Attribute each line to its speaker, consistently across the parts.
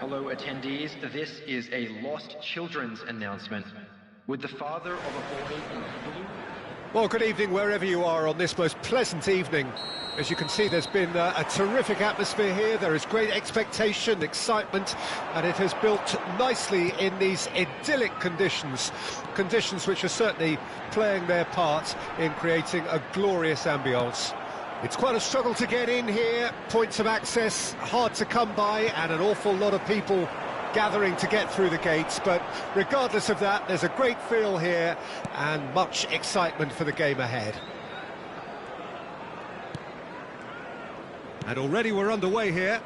Speaker 1: Hello attendees, this is a lost children's announcement. Would the father of a boy in blue...
Speaker 2: Well, good evening wherever you are on this most pleasant evening. As you can see, there's been a terrific atmosphere here. There is great expectation, excitement, and it has built nicely in these idyllic conditions. Conditions which are certainly playing their part in creating a glorious ambience. It's quite a struggle to get in here, points of access hard to come by, and an awful lot of people gathering to get through the gates, but regardless of that, there's a great feel here and much excitement for the game ahead. And already we're underway here.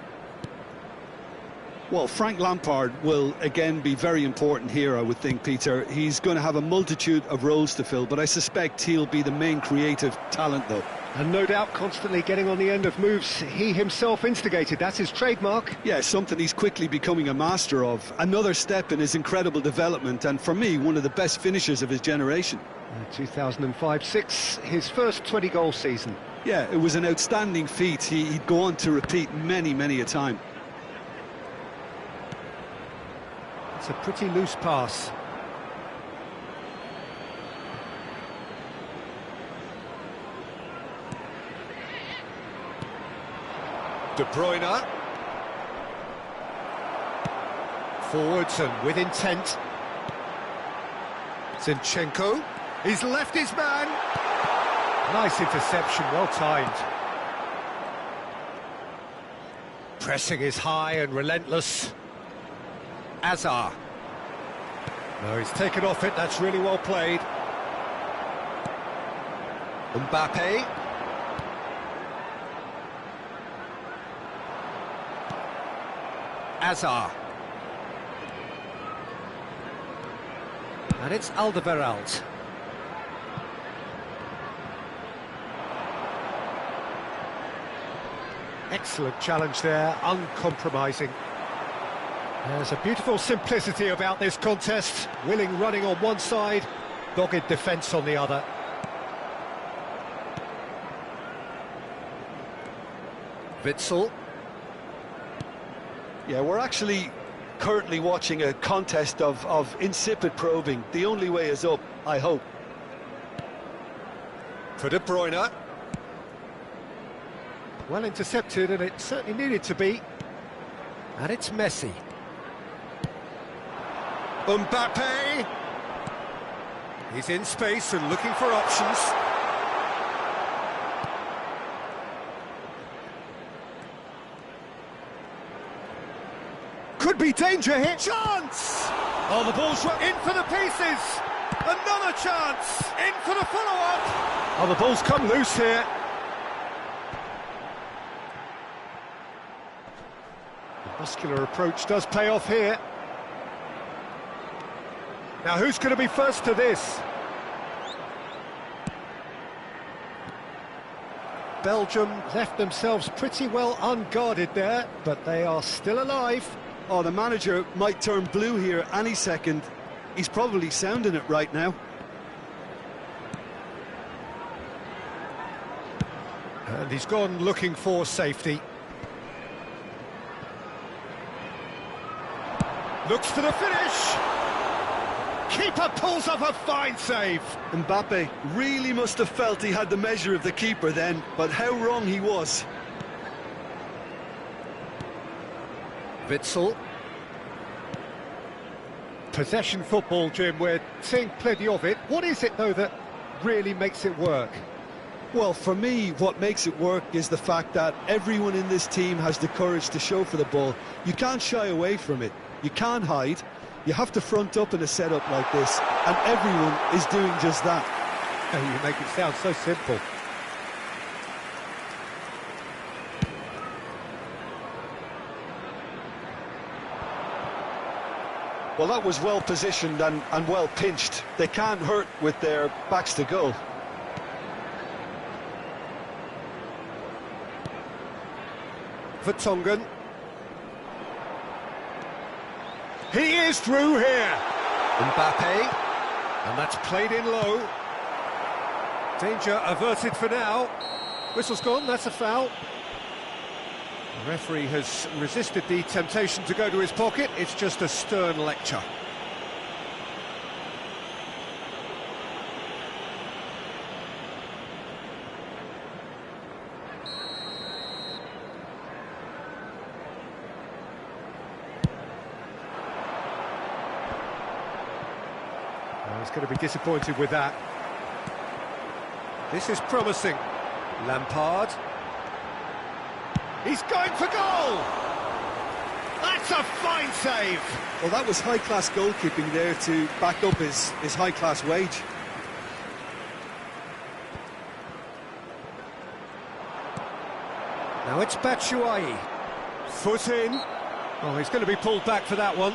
Speaker 3: Well, Frank Lampard will again be very important here, I would think, Peter. He's going to have a multitude of roles to fill, but I suspect he'll be the main creative talent, though.
Speaker 2: And no doubt constantly getting on the end of moves he himself instigated. That's his trademark.
Speaker 3: Yeah, something he's quickly becoming a master of. Another step in his incredible development, and for me, one of the best finishers of his generation.
Speaker 2: 2005-06, his first 20-goal season.
Speaker 3: Yeah, it was an outstanding feat. He'd go on to repeat many, many a time.
Speaker 2: It's a pretty loose pass. De Bruyne. Forwards and with intent. Zinchenko. He's left his man. Nice interception, well timed. Pressing is high and relentless. Azar. No, he's taken off it, that's really well played. Mbappe. Azar. And it's Alderweireld. Excellent challenge there, uncompromising. There's a beautiful simplicity about this contest. Willing running on one side, dogged defence on the other. Witsel.
Speaker 3: Yeah, we're actually currently watching a contest of insipid probing. The only way is up, I hope.
Speaker 2: For De Bruyne. Well intercepted, and it certainly needed to be. And it's Messi. Mbappe. He's in space and looking for options. Could be danger here. Chance! Oh, the ball's in for the pieces. Another chance. In for the follow-up. Oh, the ball's come loose here. The muscular approach does pay off here. Now, who's going to be first to this? Belgium left themselves pretty well unguarded there, but they are still alive.
Speaker 3: Oh, the manager might turn blue here any second. He's probably sounding it right now.
Speaker 2: And he's gone looking for safety. Looks for the finish. Keeper pulls off a fine save.
Speaker 3: Mbappe really must have felt he had the measure of the keeper then, but how wrong he was.
Speaker 2: Witsel. Possession football, Jim, we're seeing plenty of it. What is it, though, that really makes it work?
Speaker 3: Well, for me, what makes it work is the fact that everyone in this team has the courage to show for the ball. You can't shy away from it. You can't hide. You have to front up in a setup like this, and everyone is doing just that.
Speaker 2: You make it sound so simple.
Speaker 3: Well, that was well positioned and well pinched. They can't hurt with their backs to goal.
Speaker 2: Vertonghen. He is through here. Mbappe. And that's played in low. Danger averted for now. Whistle's gone, that's a foul. The referee has resisted the temptation to go to his pocket. It's just a stern lecture. He's going to be disappointed with that. This is promising. Lampard. He's going for goal! That's a fine save!
Speaker 3: Well, that was high-class goalkeeping there to back up his high-class wage.
Speaker 2: Now it's Batshuayi. Foot in. Oh, he's going to be pulled back for that one.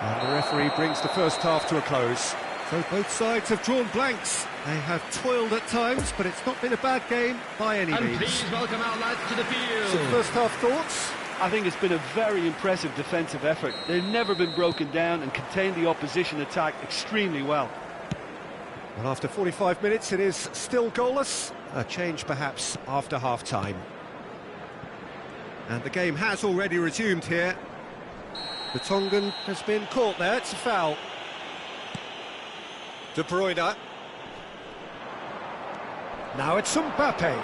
Speaker 2: And the referee brings the first half to a close. So both sides have drawn blanks. They have toiled at times, but it's not been a bad game by any means.
Speaker 1: And please welcome our lads to the field.
Speaker 2: So first half thoughts?
Speaker 3: I think it's been a very impressive defensive effort. They've never been broken down and contained the opposition attack extremely well.
Speaker 2: Well, after 45 minutes, it is still goalless. A change, perhaps, after half-time. And the game has already resumed here. The Tongan has been caught there. It's a foul. De Bruyne. Now it's Mbappe.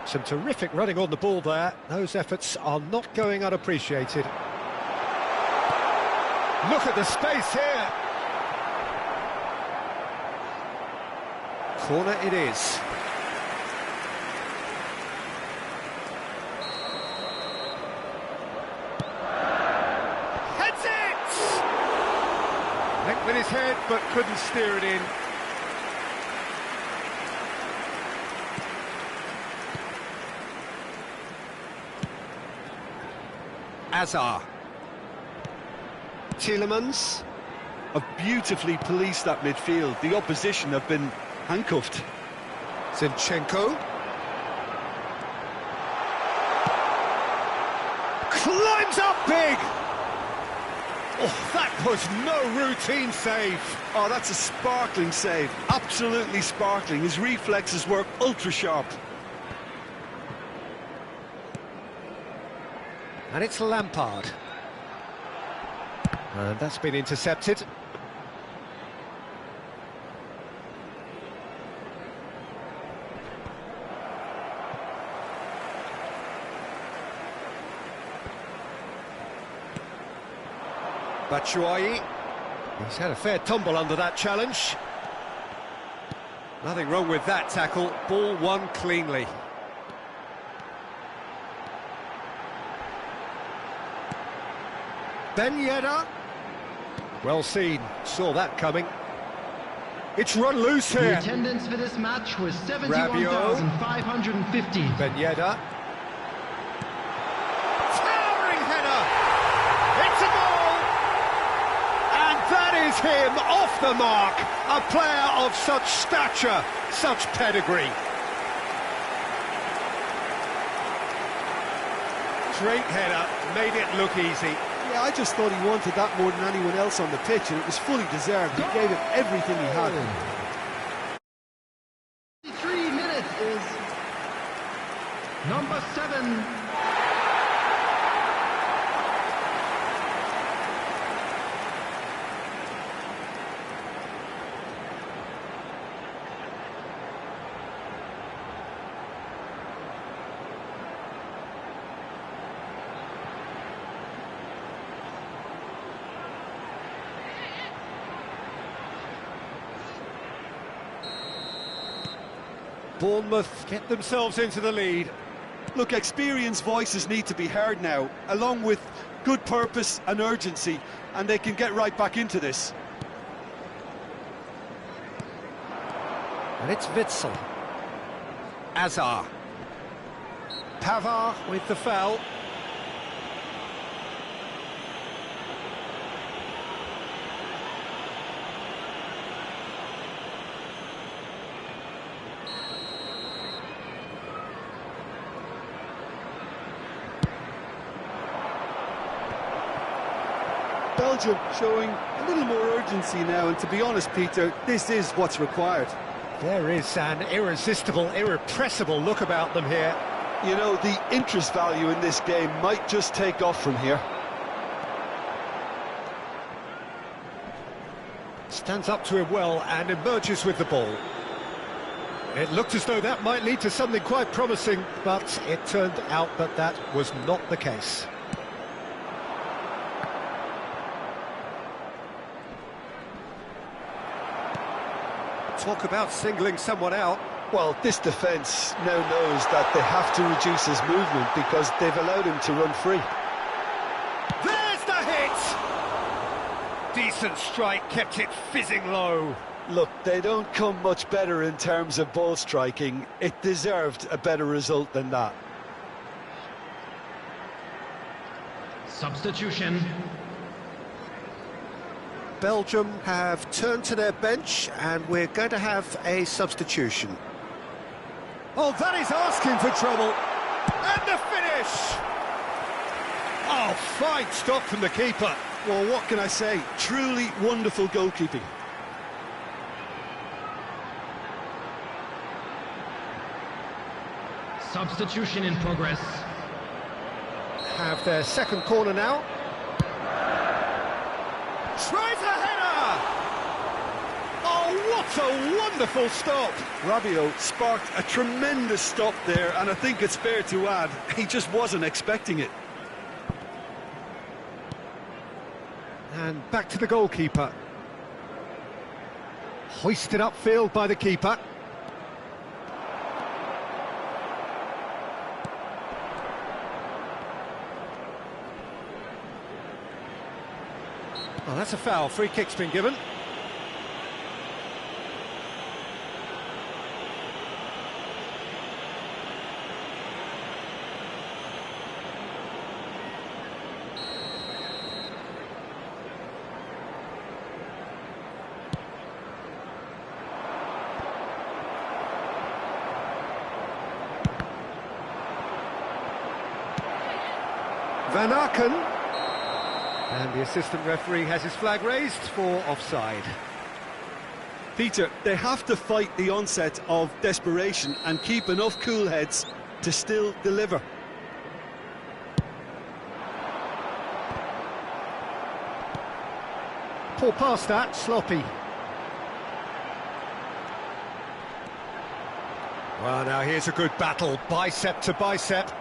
Speaker 2: Some terrific running on the ball there. Those efforts are not going unappreciated. Look at the space here. Corner it is. Heads it! Went with his head, but couldn't steer it in. Azar. Tielemans.
Speaker 3: Have beautifully policed that midfield. The opposition have been handcuffed.
Speaker 2: Zinchenko. Climbs up big! Oh, that was no routine save.
Speaker 3: Oh, that's a sparkling save. Absolutely sparkling. His reflexes work ultra-sharp.
Speaker 2: And it's Lampard. And that's been intercepted. Batshuayi. He's had a fair tumble under that challenge. Nothing wrong with that tackle. Ball won cleanly. Ben Yedder. Well seen, saw that coming. It's run loose
Speaker 1: The
Speaker 2: here.
Speaker 1: attendance for this match was 71,550.
Speaker 2: Ben Yedder. Towering header. It's a goal. And that is him off the mark. A player of such stature, such pedigree. Great header, made it look easy.
Speaker 3: Yeah, I just thought he wanted that more than anyone else on the pitch, and it was fully deserved. He gave it everything he had.
Speaker 1: 3 minutes is number 7.
Speaker 2: Bournemouth get themselves into the lead.
Speaker 3: Look, experienced voices need to be heard now, along with good purpose and urgency, and they can get right back into this.
Speaker 2: And it's Witsel. Azar. Pavard with the foul.
Speaker 3: Belgium showing a little more urgency now, and to be honest, Peter, this is what's required.
Speaker 2: There is an irresistible, irrepressible look about them here.
Speaker 3: You know, the interest value in this game might just take off from here.
Speaker 2: Stands up to him well and emerges with the ball. It looked as though that might lead to something quite promising, but it turned out that that was not the case. Talk about singling someone out.
Speaker 3: Well, this defence now knows that they have to reduce his movement because they've allowed him to run free.
Speaker 2: There's the hit! Decent strike, kept it fizzing low.
Speaker 3: Look, they don't come much better in terms of ball striking. It deserved a better result than that.
Speaker 4: Substitution.
Speaker 2: Belgium have turned to their bench and we're going to have a substitution. Oh, that is asking for trouble. And the finish! Oh, fine stop from the keeper.
Speaker 3: Well, what can I say? Truly wonderful goalkeeping.
Speaker 4: Substitution in progress.
Speaker 2: Have their second corner now. Tries a header! Oh, what a wonderful stop!
Speaker 3: Rabiot sparked a tremendous stop there, and I think it's fair to add, he just wasn't expecting it.
Speaker 2: And back to the goalkeeper. Hoisted upfield by the keeper. Oh, that's a foul. Free kick's been given. Van Aken. And the assistant referee has his flag raised for offside.
Speaker 3: Peter, they have to fight the onset of desperation and keep enough cool heads to still deliver.
Speaker 2: Poor pass that, sloppy. Well, now here's a good battle, bicep to bicep.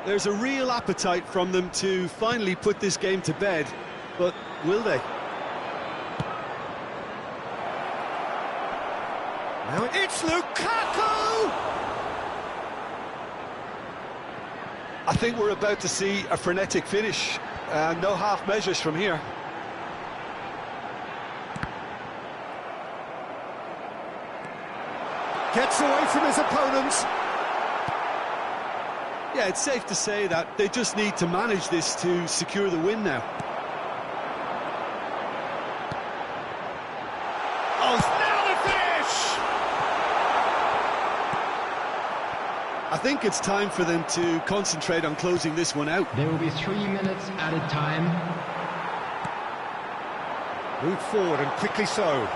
Speaker 3: There's a real appetite from them to finally put this game to bed, but will they?
Speaker 2: Now it's Lukaku!
Speaker 3: I think we're about to see a frenetic finish. No half measures from here.
Speaker 2: Gets away from his opponents.
Speaker 3: Yeah, it's safe to say that they just need to manage this to secure the win now.
Speaker 2: Oh, now the finish!
Speaker 3: I think it's time for them to concentrate on closing this one out.
Speaker 4: There will be 3 minutes added time.
Speaker 2: Move forward and quickly so.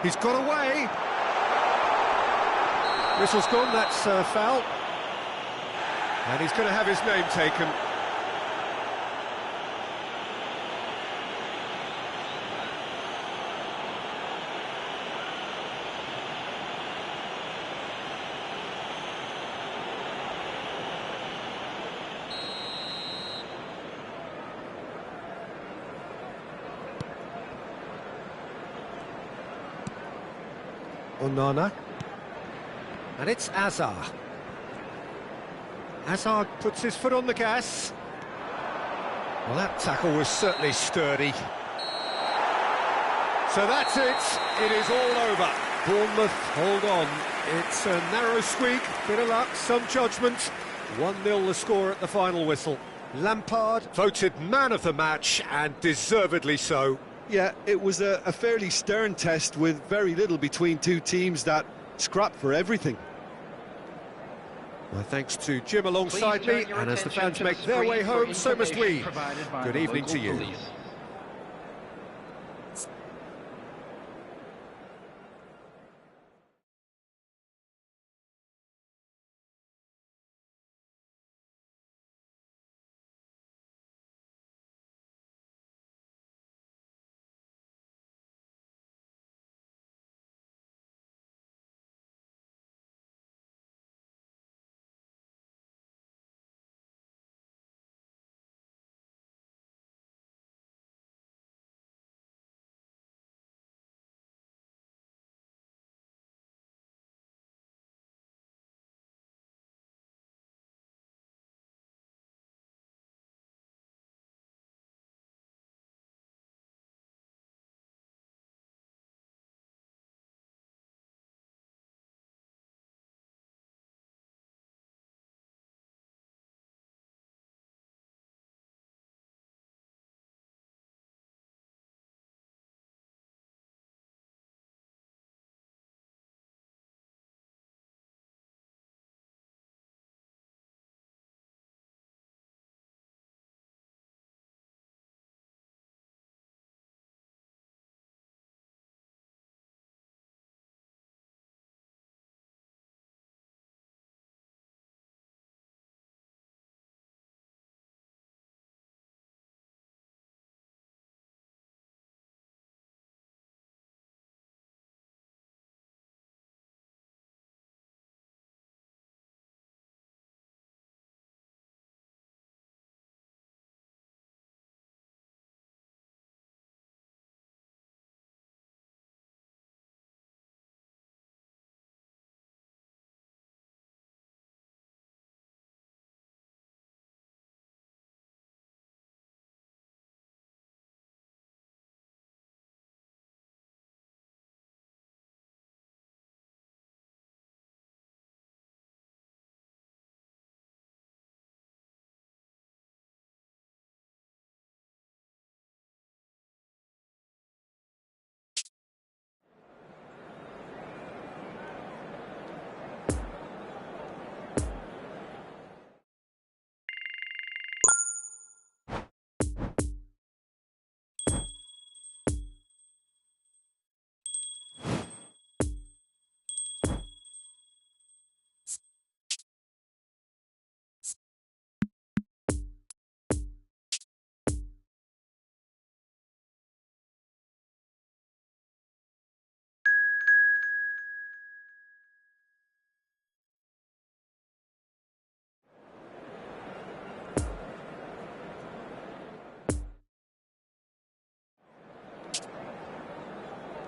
Speaker 2: He's got away. Whistle's gone, that's foul. And he's going to have his name taken. Onana. And it's Azar. Azar puts his foot on the gas. Well, that tackle was certainly sturdy. So that's it. It is all over. Bournemouth, hold on. It's a narrow squeak, bit of luck, some judgment. 1-0 the score at the final whistle. Lampard voted man of the match, and deservedly so.
Speaker 3: Yeah, it was a fairly stern test with very little between two teams that scrapped for everything.
Speaker 2: Well, thanks to Jim alongside me, and as the fans make their way home, so must we. Good evening to you.
Speaker 1: Police.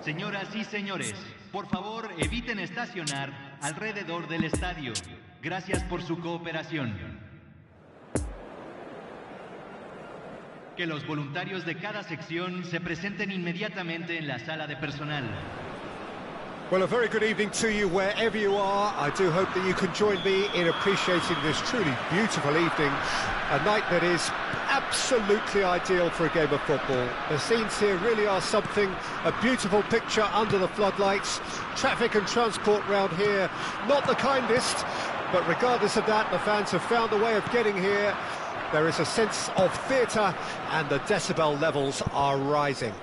Speaker 5: Señoras y señores, por favor eviten estacionar alrededor del estadio. Gracias por su cooperación. Que los voluntarios de cada sección se presenten inmediatamente en la sala de personal.
Speaker 2: Well, a very good evening to you wherever you are. I do hope that you can join me in appreciating this truly beautiful evening, a night that is absolutely ideal for a game of football. The scenes here really are something, a beautiful picture under the floodlights. Traffic and transport round here, not the kindest, but regardless of that, the fans have found a way of getting here. There is a sense of theatre and the decibel levels are rising.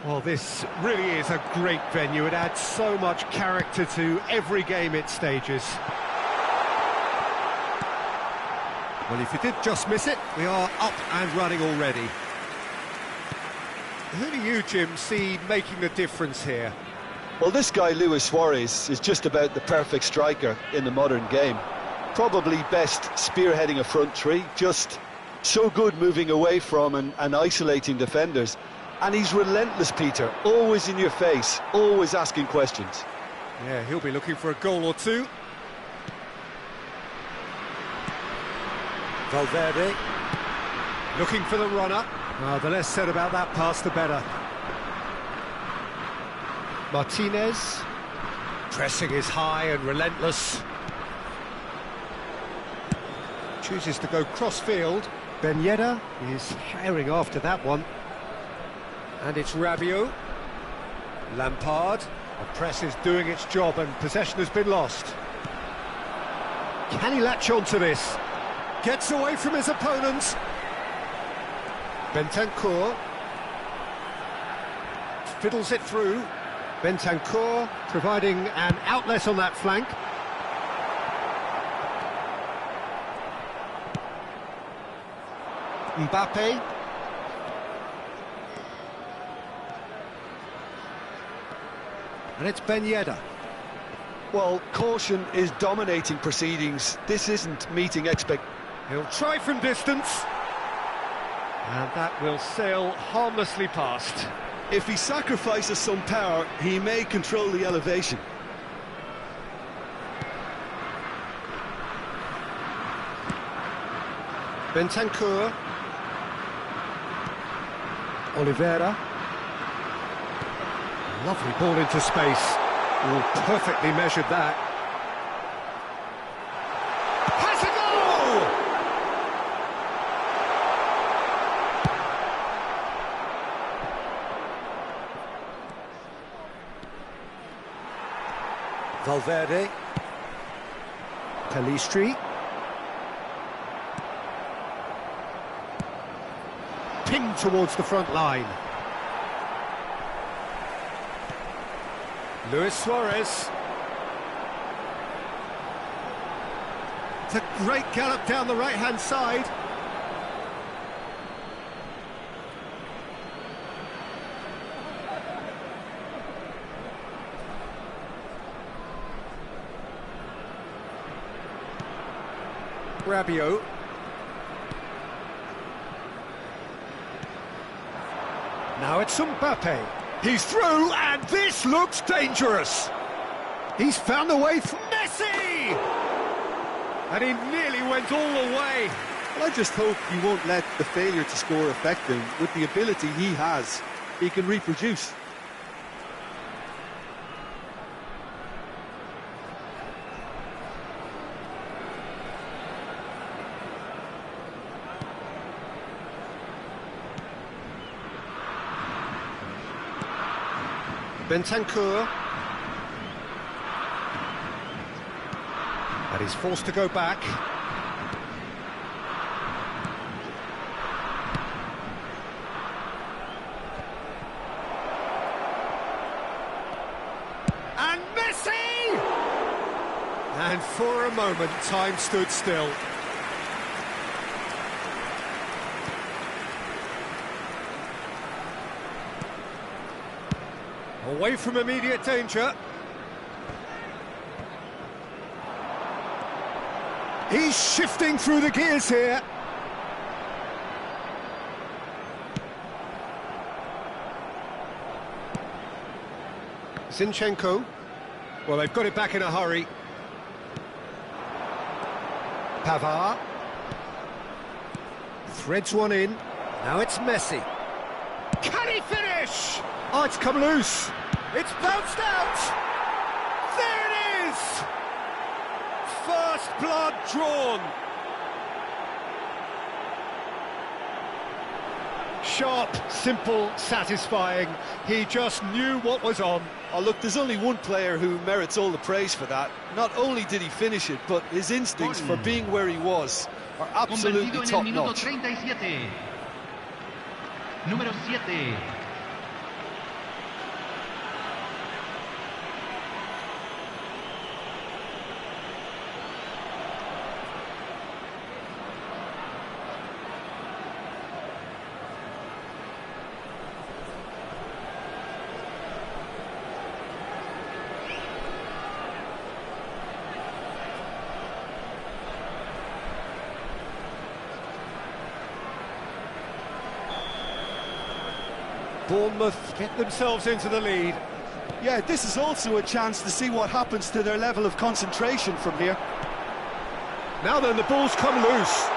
Speaker 2: Well, this really is a great venue. It adds so much character to every game it stages. Well, if you did just miss it, we are up and running already. Who do you, Jim, see making the difference here?
Speaker 3: Well, this guy, Luis Suarez, is just about the perfect striker in the modern game. Probably best spearheading a front three, just so good moving away from and isolating defenders. And he's relentless, Peter, always in your face, always asking questions.
Speaker 2: Yeah, he'll be looking for a goal or two. Valverde, looking for the runner. The less said about that pass, the better. Martinez, pressing is high and relentless. Chooses to go cross-field. Ben Yedder is herring after that one. And it's Rabiot. Lampard. The press is doing its job and possession has been lost. Can he latch on to this? Gets away from his opponent. Bentancur fiddles it through. Bentancur providing an outlet on that flank. Mbappe. And it's Ben Yedder.
Speaker 3: Well, caution is dominating proceedings. This isn't meeting expectations.
Speaker 2: He'll try from distance. And that will sail harmlessly past.
Speaker 3: If he sacrifices some power, he may control the elevation.
Speaker 2: Bentancur. Oliveira. Lovely ball into space. Oh, perfectly measured that. Has a goal! Valverde. Pelistri. Pinged towards the front line. Luis Suarez. It's a great gallop down the right-hand side. Rabiot. Now it's Mbappe. He's through, and this looks dangerous. He's found the way for Messi! And he nearly went all the way.
Speaker 3: Well, I just hope he won't let the failure to score affect him. With the ability he has, he can reproduce.
Speaker 2: Bentancur. And he's forced to go back. And Messi! And for a moment, time stood still. Away from immediate danger. He's shifting through the gears here. Zinchenko. Well, they've got it back in a hurry. Pavard. Threads one in. Now it's Messi. Can he finish? Oh, it's come loose. It's bounced out. There it is. First blood drawn. Sharp, simple, satisfying. He just knew what was on.
Speaker 3: Oh, look, there's only one player who merits all the praise for that. Not only did he finish it, but his instincts for being where he was are absolutely top-notch.
Speaker 5: Número 7.
Speaker 2: Bournemouth get themselves into the lead.
Speaker 3: Yeah, this is also a chance to see what happens to their level of concentration from here.
Speaker 2: Now then, the ball's come loose.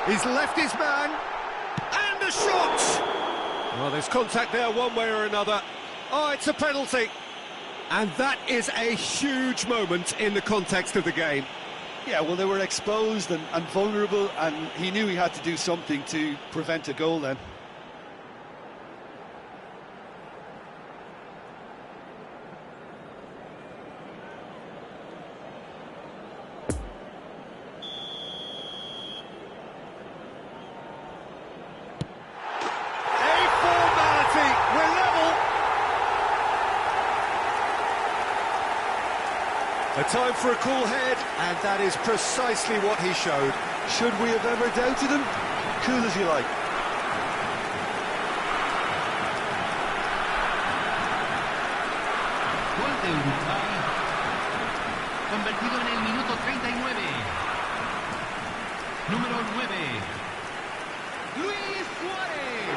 Speaker 2: He's left his man. And a shot! Well, there's contact there one way or another. Oh, it's a penalty. And that is a huge moment in the context of the game.
Speaker 3: Yeah, well, they were exposed and vulnerable, and he knew he had to do something to prevent a goal then.
Speaker 2: A time for a cool head, and that is precisely what he showed.
Speaker 3: Should we have ever doubted him? Cool as you like.
Speaker 5: Gol de Uruguay, convertido en el minuto 39. Número 9, Luis Suárez.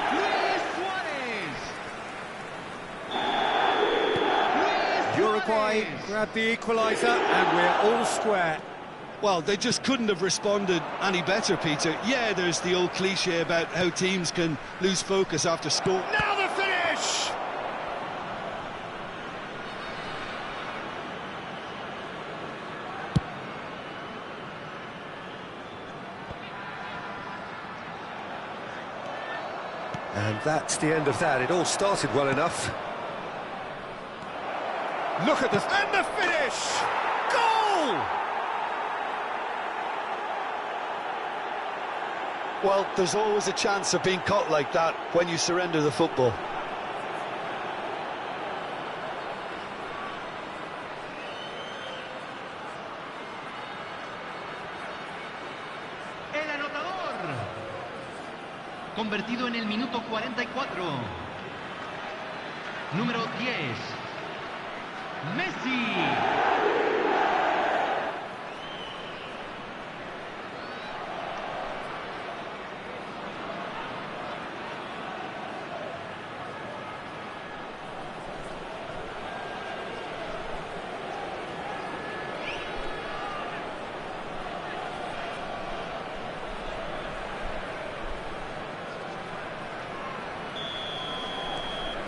Speaker 5: Luis Suárez. Luis
Speaker 2: Uruguay
Speaker 5: Suárez.
Speaker 2: grabbed the equaliser, and we're all square.
Speaker 3: Well, they just couldn't have responded any better, Peter. Yeah, there's the old cliche about how teams can lose focus after score.
Speaker 2: Now the finish! And that's the end of that. It all started well enough. Look at this, and the finish! Goal!
Speaker 3: Well, there's always a chance of being caught like that when you surrender the football.
Speaker 5: El anotador, convertido en el minuto 44. Número 10, Messi.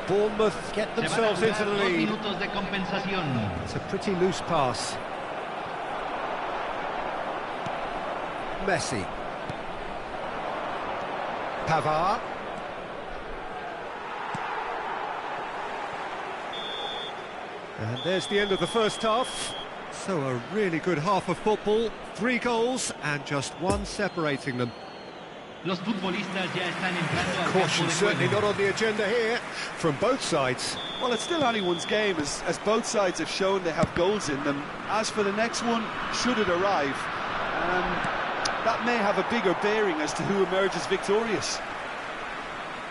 Speaker 2: Bournemouth get themselves
Speaker 5: Se van a
Speaker 2: into the
Speaker 5: jugar 2
Speaker 2: lead.
Speaker 5: minutos de compensación.
Speaker 2: It's a pretty loose pass. Messi. Pavard. And there's the end of the first half. So a really good half of football. 3 goals and just 1 separating them.
Speaker 5: Los futbolistas ya están entrando al
Speaker 2: Caution
Speaker 5: campo de
Speaker 2: certainly
Speaker 5: juego.
Speaker 2: not on the agenda here from both sides.
Speaker 3: Well, it's still anyone's game, as both sides have shown they have goals in them. As for the next one, should it arrive, that may have a bigger bearing as to who emerges victorious.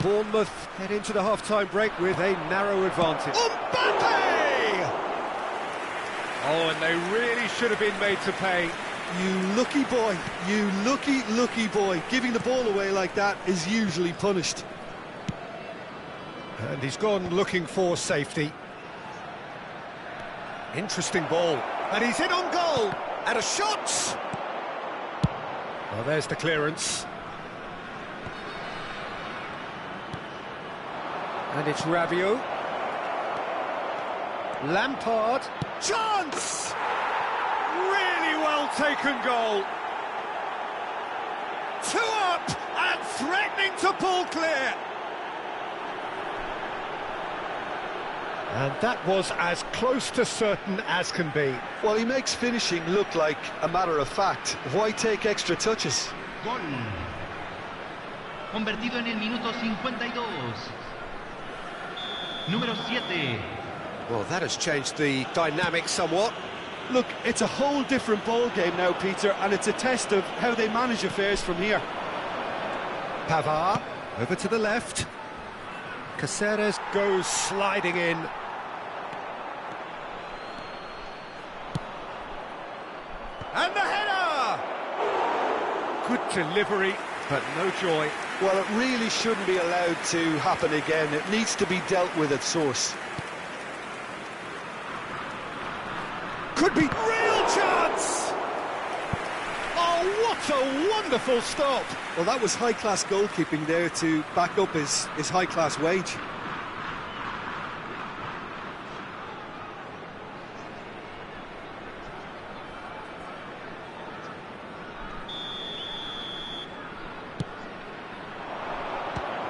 Speaker 2: Bournemouth head into the half-time break with a narrow advantage. Mbappe! Oh, and they really should have been made to pay.
Speaker 3: You lucky boy, you lucky boy. Giving the ball away like that is usually punished.
Speaker 2: And he's gone looking for safety. Interesting ball. And he's in on goal. And a shot! Well, there's the clearance. And it's Rabiot. Lampard. Chance! Really well taken goal. 2 up and threatening to pull clear. And that was as close to certain as can be.
Speaker 3: Well, he makes finishing look like a matter of fact. Why take extra touches?
Speaker 5: Gol, convertido en el minuto 52. Número 7,
Speaker 2: Well, that has changed the dynamic somewhat.
Speaker 3: Look, it's a whole different ball game now, Peter, and it's a test of how they manage affairs from here.
Speaker 2: Pavard, over to the left. Caceres goes sliding in. And the header! Good delivery, but no joy.
Speaker 3: Well, it really shouldn't be allowed to happen again. It needs to be dealt with at source.
Speaker 2: Could be real chance! Oh, what a wonderful stop!
Speaker 3: Well, that was high-class goalkeeping there to back up his high-class wage.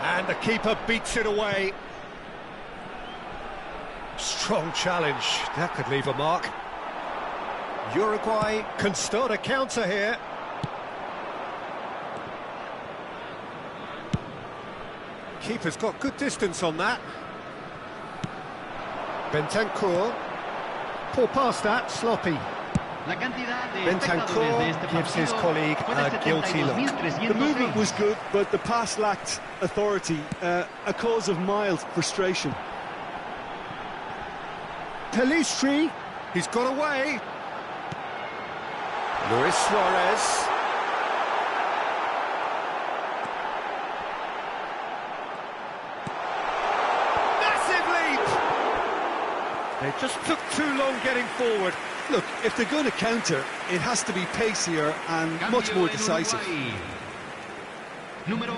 Speaker 2: And the keeper beats it away. Strong challenge. That could leave a mark. Uruguay can start a counter here. Keeper's got good distance on that. Bentancur. Poor pass that, sloppy.
Speaker 5: La cantidad de espectadores de
Speaker 2: Bentancur
Speaker 5: este
Speaker 2: gives his
Speaker 5: partido
Speaker 2: colleague
Speaker 5: fue de
Speaker 2: a guilty look.
Speaker 5: 72.306.
Speaker 3: The movement was good, but the pass lacked authority, a cause of mild frustration.
Speaker 2: Pelistri, he's got away. Luis Suarez. Massive leap! They just took too long getting forward.
Speaker 3: Look, if they're going to counter, it has to be pacier and much
Speaker 5: Cambio
Speaker 3: more
Speaker 5: en
Speaker 3: decisive.
Speaker 5: Uruguay. Número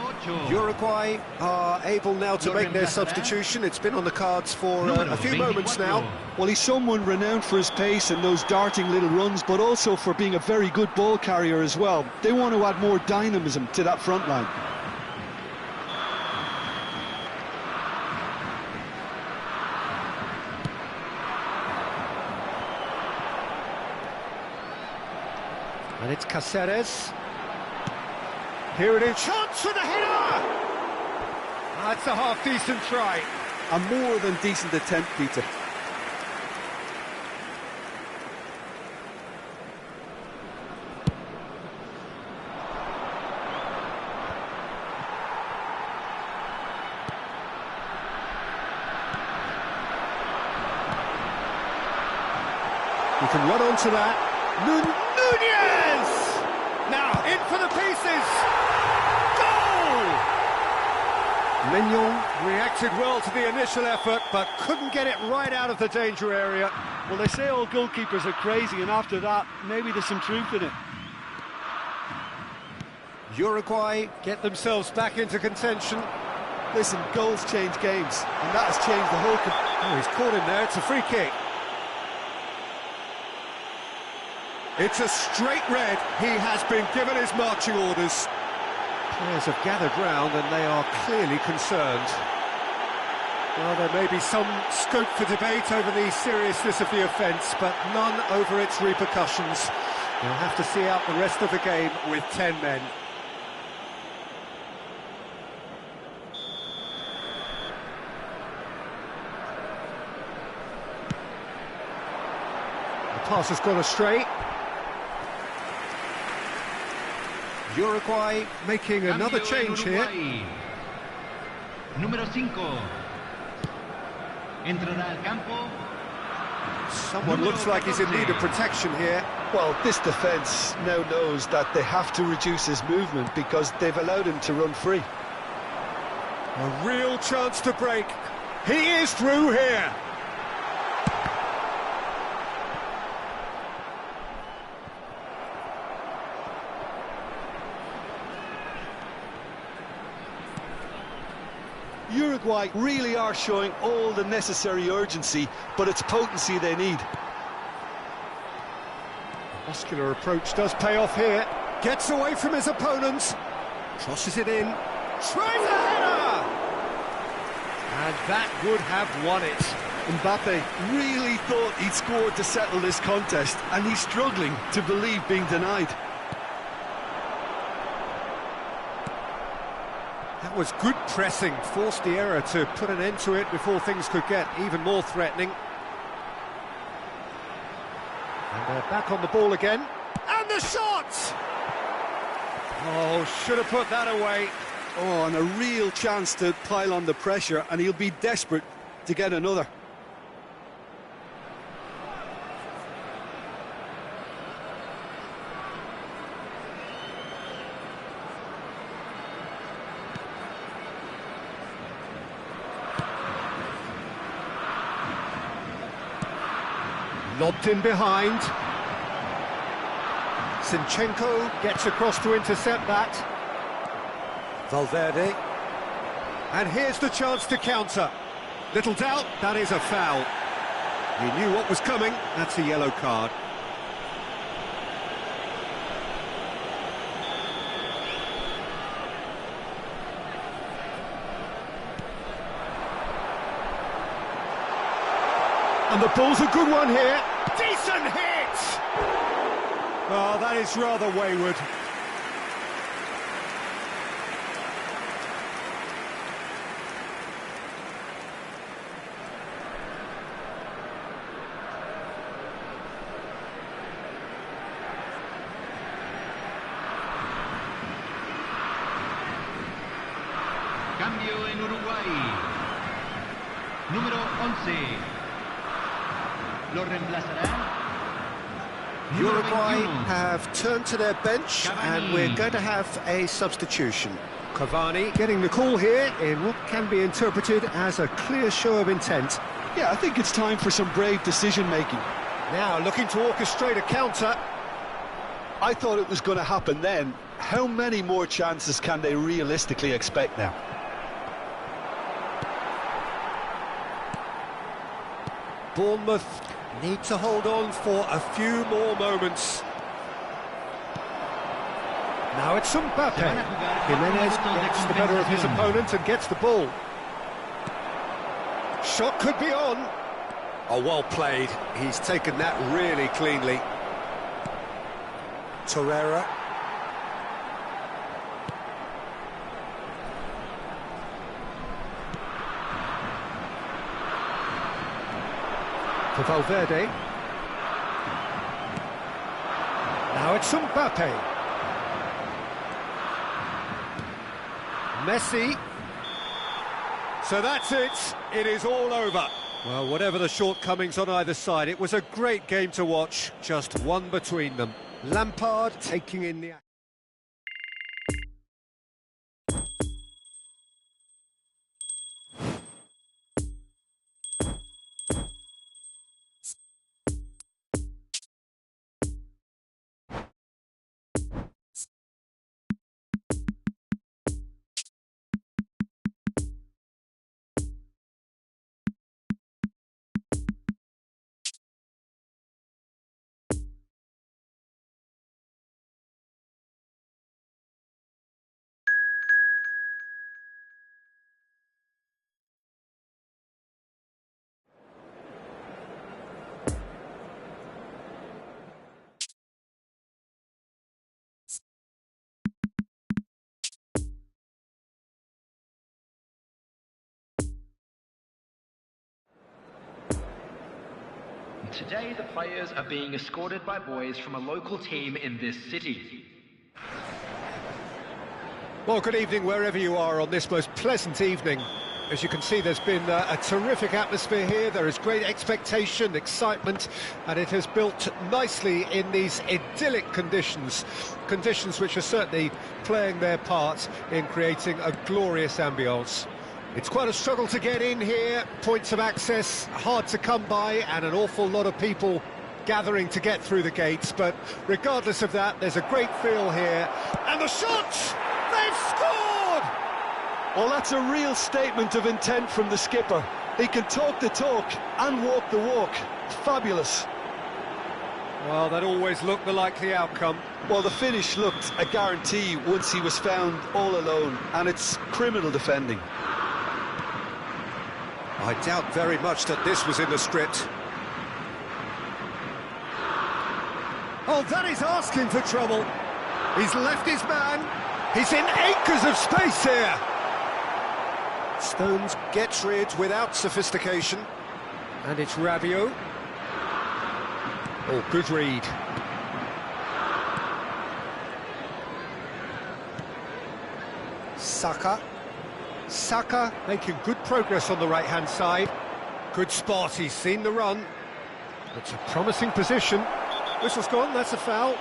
Speaker 5: 8.
Speaker 2: Uruguay are able now to
Speaker 5: Lo
Speaker 2: make their
Speaker 5: reemplazará.
Speaker 2: substitution. It's been on the cards for
Speaker 5: Número
Speaker 2: a few moments
Speaker 5: 24.
Speaker 2: now.
Speaker 3: Well, he's someone renowned for his pace and those darting little runs, but also for being a very good ball carrier as well. They want to add more dynamism to that front line.
Speaker 2: And it's Cáceres. Here it is. Chance for the header! That's a half-decent try.
Speaker 3: A more than decent attempt, Peter.
Speaker 2: You can run onto that. Núñez! Now, in for the pieces! Goal! Mignon reacted well to the initial effort, but couldn't get it right out of the danger area.
Speaker 3: Well, they say all goalkeepers are crazy, and after that, maybe there's some truth in it.
Speaker 2: Uruguay get themselves back into contention.
Speaker 3: Listen, goals change games, and that has changed the whole...
Speaker 2: Oh, he's caught him there. It's a free kick. It's a straight red. He has been given his marching orders. Players have gathered round and they are clearly concerned. Well, there may be some scope for debate over the seriousness of the offence, but none over its repercussions. They'll have to see out the rest of the game with 10 men. The pass has gone astray. Uruguay making another
Speaker 5: Cambio en
Speaker 2: change here.
Speaker 5: Uruguay. Número 5. Entrará al campo.
Speaker 2: Someone looks like he's in need of protection here.
Speaker 3: Well, this defence now knows that they have to reduce his movement because they've allowed him to run free.
Speaker 2: A real chance to break. He is through here.
Speaker 3: Uruguay really are showing all the necessary urgency, but it's potency they need.
Speaker 2: Muscular approach does pay off here. Gets away from his opponents. Crosses it in. Tries a header! And that would have won it.
Speaker 3: Mbappe really thought he'd scored to settle this contest, and he's struggling to believe being denied.
Speaker 2: That was good pressing. Forced the error to put an end to it before things could get even more threatening. And they're back on the ball again. And the shot! Oh, should have put that away.
Speaker 3: Oh, and a real chance to pile on the pressure, and he'll be desperate to get another.
Speaker 2: Lobbed in behind. Zinchenko gets across to intercept that. Valverde. And here's the chance to counter. Little doubt, that is a foul. He knew what was coming, that's a yellow card. And the ball's a good one here. Decent hit! Oh, that is rather wayward.
Speaker 5: Uruguay. Número 11. Lo reemplazará. Número
Speaker 2: Uruguay
Speaker 5: 21.
Speaker 2: have turned to their bench and we're going to have a substitution. Cavani getting the call here in what can be interpreted as a clear show of intent.
Speaker 3: Yeah, I think it's time for some brave decision-making.
Speaker 2: Now looking to orchestrate a counter.
Speaker 3: I thought it was going to happen then. How many more chances can they realistically expect now?
Speaker 2: Bournemouth need to hold on for a few more moments. Now it's Mbappe. Jimenez gets the better of his opponent and gets the ball. Shot could be on. Oh, well played. He's taken that really cleanly. Torreira. For Valverde. Now it's Mbappe. Messi. So that's it. It is all over. Well, whatever the shortcomings on either side, it was a great game to watch. Just one between them. Lampard taking in the...
Speaker 1: Today, the players are being escorted by boys from a local team in this city.
Speaker 2: Well, good evening wherever you are on this most pleasant evening. As you can see, there's been a terrific atmosphere here. There is great expectation, excitement, and it has built nicely in these idyllic conditions. Conditions which are certainly playing their part in creating a glorious ambience. It's quite a struggle to get in here, points of access hard to come by, and an awful lot of people gathering to get through the gates, but regardless of that, there's a great feel here, and the shot! They've scored!
Speaker 3: Well, that's a real statement of intent from the skipper. He can talk the talk and walk the walk. Fabulous.
Speaker 2: Well, that always looked the likely outcome.
Speaker 3: Well, the finish looked a guarantee once he was found all alone, and it's criminal defending.
Speaker 2: I doubt very much that this was in the script. Oh, that is asking for trouble. He's left his man. He's in acres of space here. Stones gets rid without sophistication. And it's Rabiot. Oh, good read. Saka. Saka making good progress on the right-hand side. Good spot, he's seen the run. It's a promising position. Whistle's gone, that's a foul.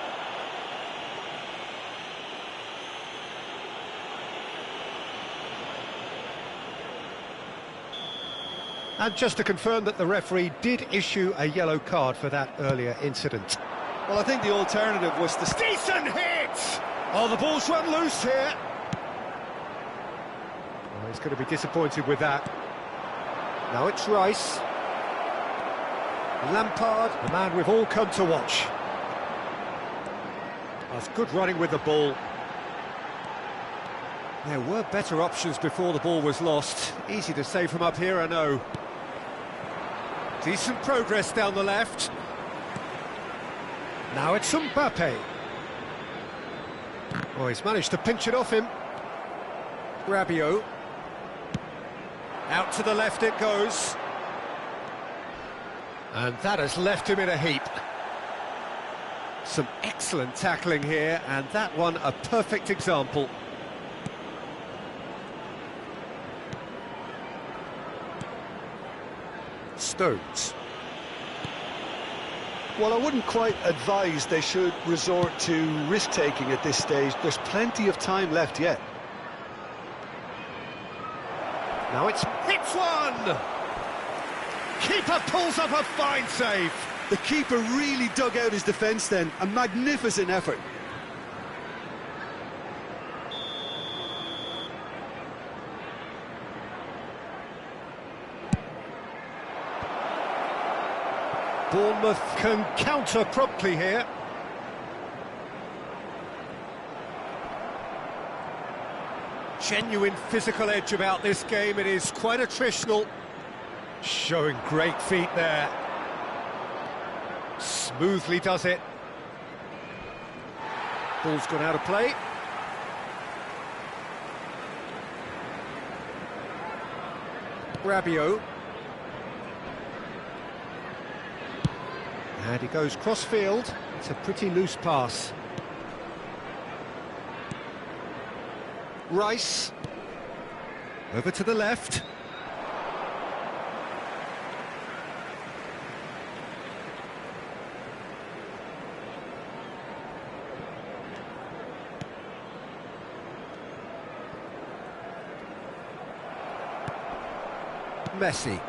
Speaker 2: And just to confirm that the referee did issue a yellow card for that earlier incident.
Speaker 3: Well, I think the alternative was the...
Speaker 2: Decent hit! Oh, the ball's run loose here. Oh, he's going to be disappointed with that. Now it's Rice. Lampard, the man we've all come to watch. That's good running with the ball. There were better options before the ball was lost. Easy to say from up here, I know. Decent progress down the left. Now it's Mbappe. Oh, he's managed to pinch it off him. Rabiot. Out to the left it goes. And that has left him in a heap. Some excellent tackling here, and that one a perfect example. Stones.
Speaker 3: Well, I wouldn't quite advise they should resort to risk-taking at this stage. There's plenty of time left yet.
Speaker 2: Now it's one! Keeper pulls up a fine save.
Speaker 3: The keeper really dug out his defence then. A magnificent effort.
Speaker 2: Bournemouth can counter promptly here. Genuine physical edge about this game. It is quite attritional. Showing great feet there. Smoothly does it. Ball's gone out of play. Rabiot. And he goes cross-field. It's a pretty loose pass. Rice. Over to the left. Messi.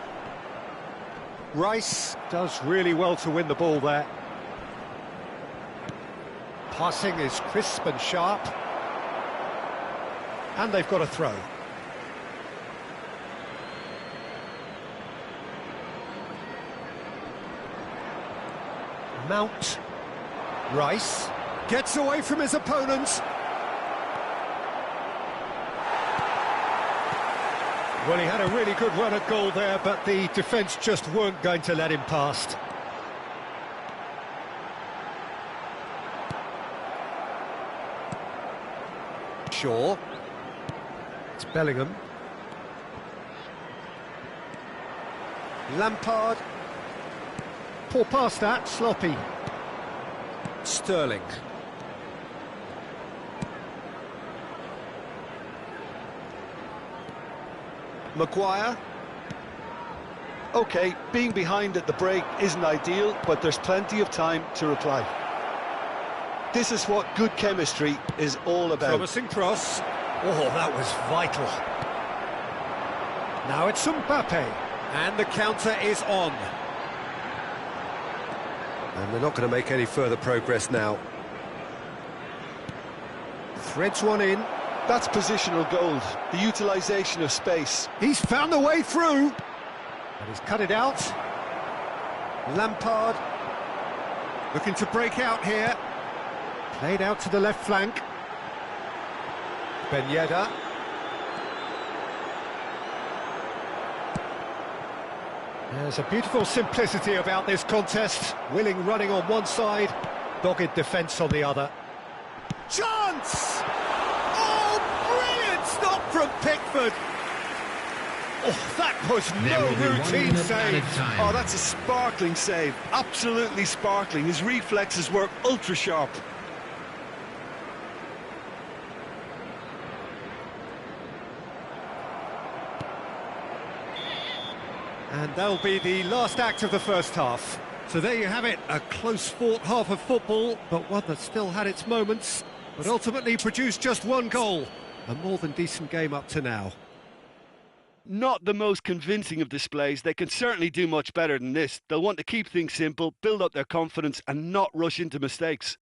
Speaker 2: Rice does really well to win the ball there. Passing is crisp and sharp. And they've got a throw. Mount. Rice gets away from his opponents. Well, he had a really good run at goal there, but the defence just weren't going to let him past. Shaw. It's Bellingham. Lampard. Poor pass that, sloppy. Sterling.
Speaker 3: Maguire. OK, being behind at the break isn't ideal, but there's plenty of time to reply. This is what good chemistry is all about.
Speaker 2: Promising cross. Oh, that was vital. Now it's Mbappe, and the counter is on. And they're not going to make any further progress now. Threads one in.
Speaker 3: That's positional gold, the utilisation of space.
Speaker 2: He's found a way through. And he's cut it out. Lampard looking to break out here. Played out to the left flank. Ben Yedder. There's a beautiful simplicity about this contest. Willing running on one side, dogged defence on the other. Chance! Oh, brilliant stop from Pickford! Oh, that was no routine save.
Speaker 3: Oh, that's a sparkling save. Absolutely sparkling. His reflexes were ultra-sharp.
Speaker 2: And that'll be the last act of the first half. So there you have it, a close-fought half of football, but one that still had its moments, but ultimately produced just one goal. A more than decent game up to now.
Speaker 3: Not the most convincing of displays. They can certainly do much better than this. They'll want to keep things simple, build up their confidence and not rush into mistakes.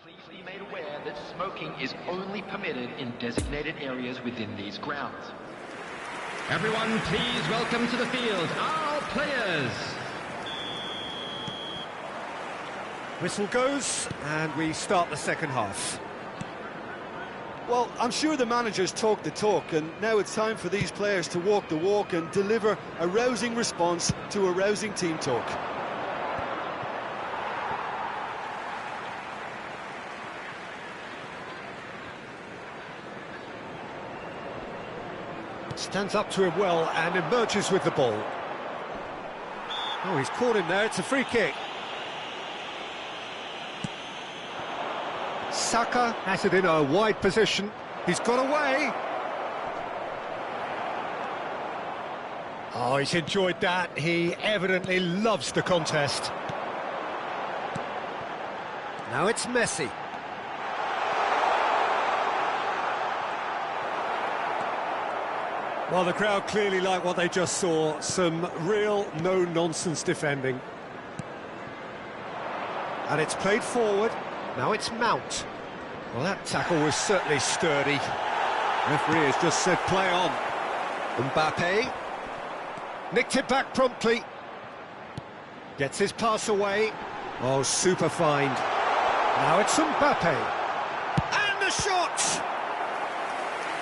Speaker 1: Please be made aware that smoking is only permitted in designated areas within these grounds.
Speaker 4: Everyone, please welcome to the field our players.
Speaker 2: Whistle goes, and we start the second half.
Speaker 3: Well, I'm sure the managers talk the talk, and now it's time for these players to walk the walk and deliver a rousing response to a rousing team talk.
Speaker 2: Stands up to him well and emerges with the ball. Oh, he's caught him there, it's a free kick. Saka has it in a wide position. He's got away. Oh, he's enjoyed that. He evidently loves the contest. Now it's Messi. Well, the crowd clearly like what they just saw. Some real no-nonsense defending. And it's played forward. Now it's Mount. Well, that tackle was certainly sturdy. Referee has just said play on. Mbappe. Nicked it back promptly. Gets his pass away. Oh, super find. Now it's Mbappe. And the shot!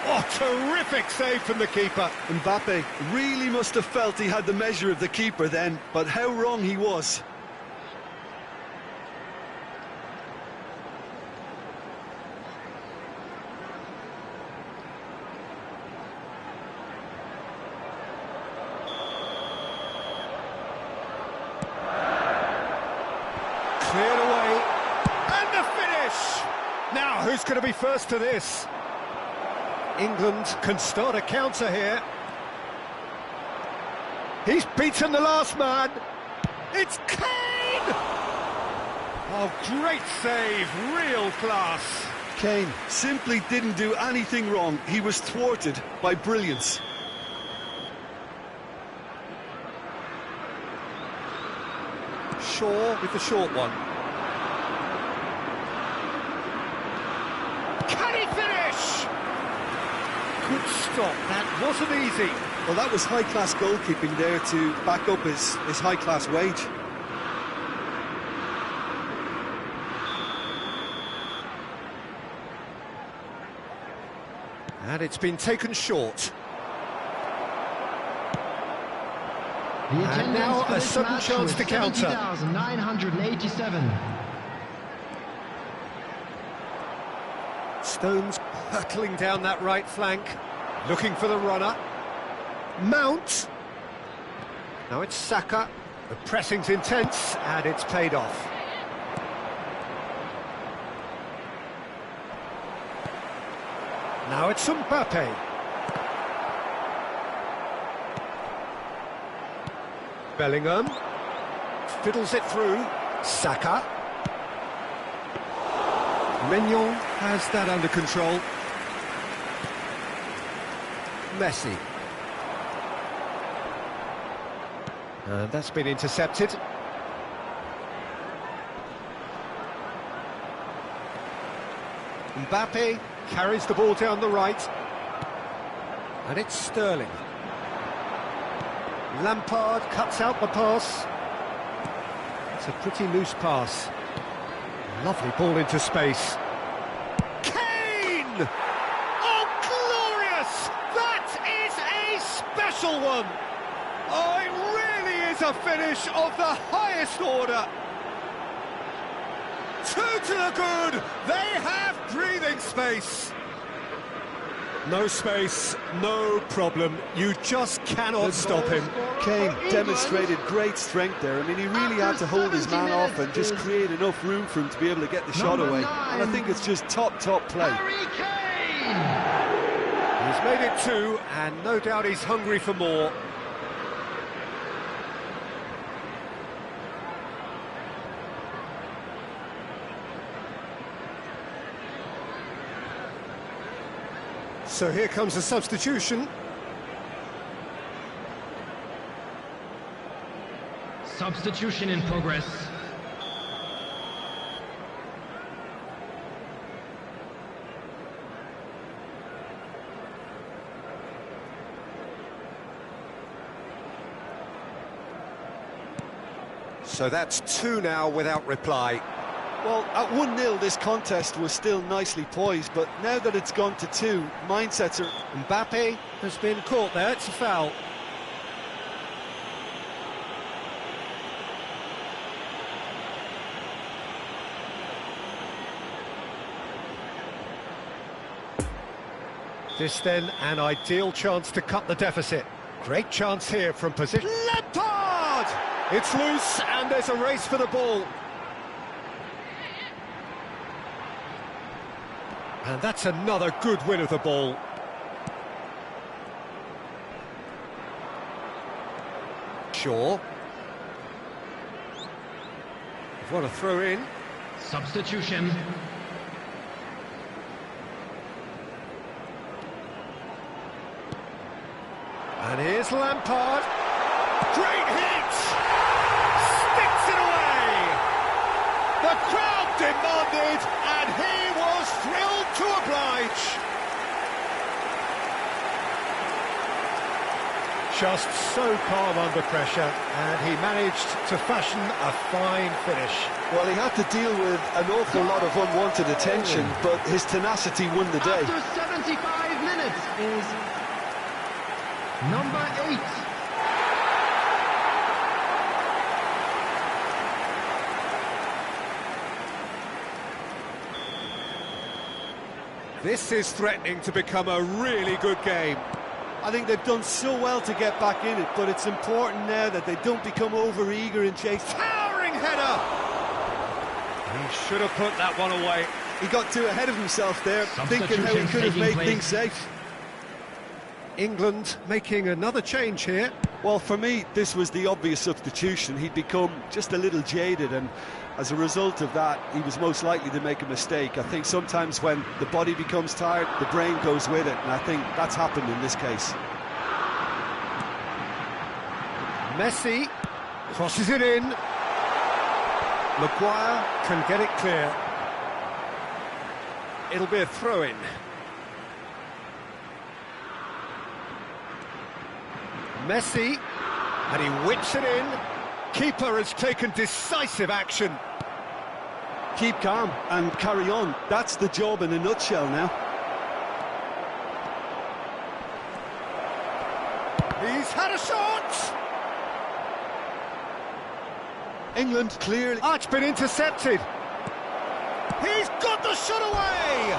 Speaker 2: Oh, terrific save from the keeper.
Speaker 3: Mbappe really must have felt he had the measure of the keeper then, but how wrong he was.
Speaker 2: Cleared away. And the finish! Now, who's going to be first to this? England can start a counter here. He's beaten the last man. It's Kane! Oh, great save, real class.
Speaker 3: Kane simply didn't do anything wrong. He was thwarted by brilliance.
Speaker 2: Shaw with the short one. Can he finish? Good stop, that wasn't easy.
Speaker 3: Well, that was high-class goalkeeping there to back up his high-class wage.
Speaker 2: And it's been taken short. And now a sudden chance to counter.
Speaker 4: 70,987.
Speaker 2: Stones hurtling down that right flank, looking for the runner. Mount. Now it's Saka. The pressing's intense, and it's paid off. Now it's Mbappe. Bellingham fiddles it through. Saka. Mignon has that under control. Messi. And that's been intercepted. Mbappe carries the ball down the right. And it's Sterling. Lampard cuts out the pass. It's a pretty loose pass. Lovely ball into space. Kane! Oh, glorious! That is a special one! Oh, it really is a finish of the highest order. Two to the good. They have breathing space. No space, no problem. You just cannot stop him.
Speaker 3: Kane demonstrated great strength there. I mean, he really had to hold his man off and just create enough room for him to be able to get the shot away. And I think it's just top play.
Speaker 2: He's made it two, and no doubt he's hungry for more. So here comes a substitution.
Speaker 4: Substitution in progress.
Speaker 2: So that's two now without reply.
Speaker 3: Well, at 1-0, this contest was still nicely poised, but now that it's gone to two, mindsets are...
Speaker 2: Mbappe has been caught there, it's a foul. This then an ideal chance to cut the deficit. Great chance here from position. Lampard! It's loose, and there's a race for the ball. And that's another good win of the ball. Shaw. What a throw in.
Speaker 4: Substitution.
Speaker 2: And here's Lampard. Great hit! Sticks it away! The crowd demanded, and he was thrilled to oblige. Just so calm under pressure, and he managed to fashion a fine finish.
Speaker 3: Well, he had to deal with an awful lot of unwanted attention, but his tenacity won the day.
Speaker 4: After 75 minutes is number 8.
Speaker 2: This is threatening to become a really good game.
Speaker 3: I think they've done so well to get back in it, but it's important now that they don't become over-eager and chase.
Speaker 2: Towering header! He should have put that one away.
Speaker 3: He got too ahead of himself there, thinking how he could have made things safe.
Speaker 2: England making another change here.
Speaker 3: Well, for me, this was the obvious substitution. He'd become just a little jaded, and as a result of that, he was most likely to make a mistake. I think sometimes when the body becomes tired, the brain goes with it, and I think that's happened in this case.
Speaker 2: Messi crosses it in. Maguire can get it clear. It'll be a throw-in. Messi, and he whips it in. Keeper has taken decisive action.
Speaker 3: Keep calm and carry on. That's the job in a nutshell now.
Speaker 2: He's had a shot!
Speaker 3: England clearly...
Speaker 2: Oh, it's been intercepted. He's got the shot away!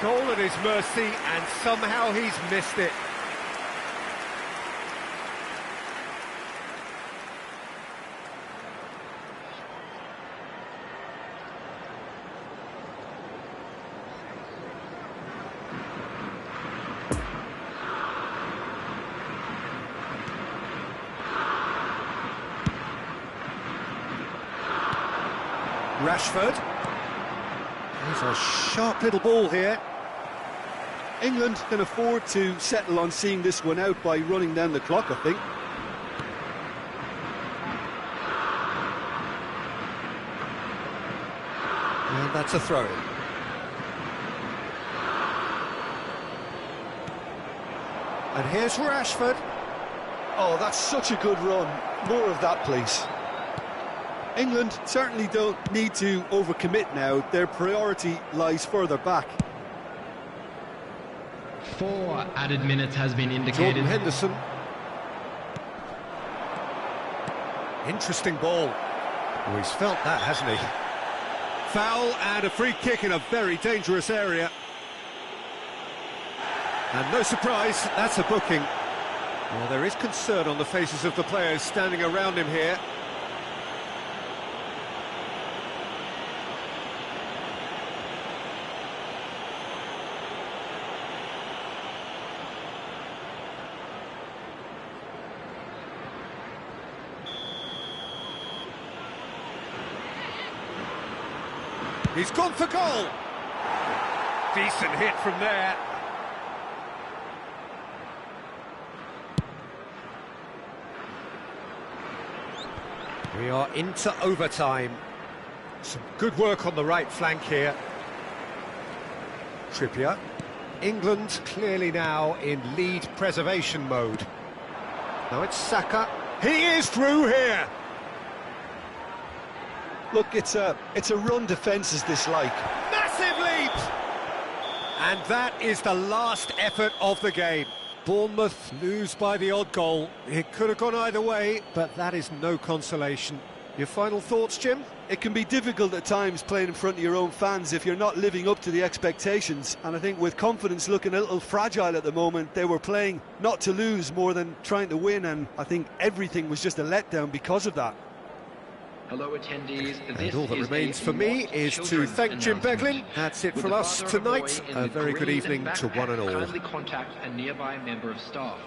Speaker 2: Goal at his mercy, and somehow he's missed it. Rashford. There's a sharp little ball here.
Speaker 3: England can afford to settle on seeing this one out by running down the clock, I think.
Speaker 2: And that's a throw-in. And here's Rashford.
Speaker 3: Oh, that's such a good run. More of that, please. England certainly don't need to overcommit now. Their priority lies further back.
Speaker 4: 4 added minutes has been indicated.
Speaker 2: Jordan Henderson. Interesting ball. Oh, he's felt that, hasn't he? Foul and a free kick in a very dangerous area. And no surprise, that's a booking. Well, there is concern on the faces of the players standing around him here. He's gone for goal. Decent hit from there. We are into overtime. Some good work on the right flank here. Trippier. England clearly now in lead preservation mode. Now it's Saka. He is through here.
Speaker 3: Look, it's a run defence is this like.
Speaker 2: Massive leap! And that is the last effort of the game. Bournemouth lose by the odd goal. It could have gone either way, but that is no consolation. Your final thoughts, Jim?
Speaker 3: It can be difficult at times playing in front of your own fans if you're not living up to the expectations, and I think with confidence looking a little fragile at the moment, they were playing not to lose more than trying to win, and I think everything was just a letdown because of that.
Speaker 1: Hello attendees,
Speaker 2: and all that remains for me is to thank Jim Beglin. That's it from us tonight. A very good evening to one and all.
Speaker 1: Kindly contact a nearby member of staff.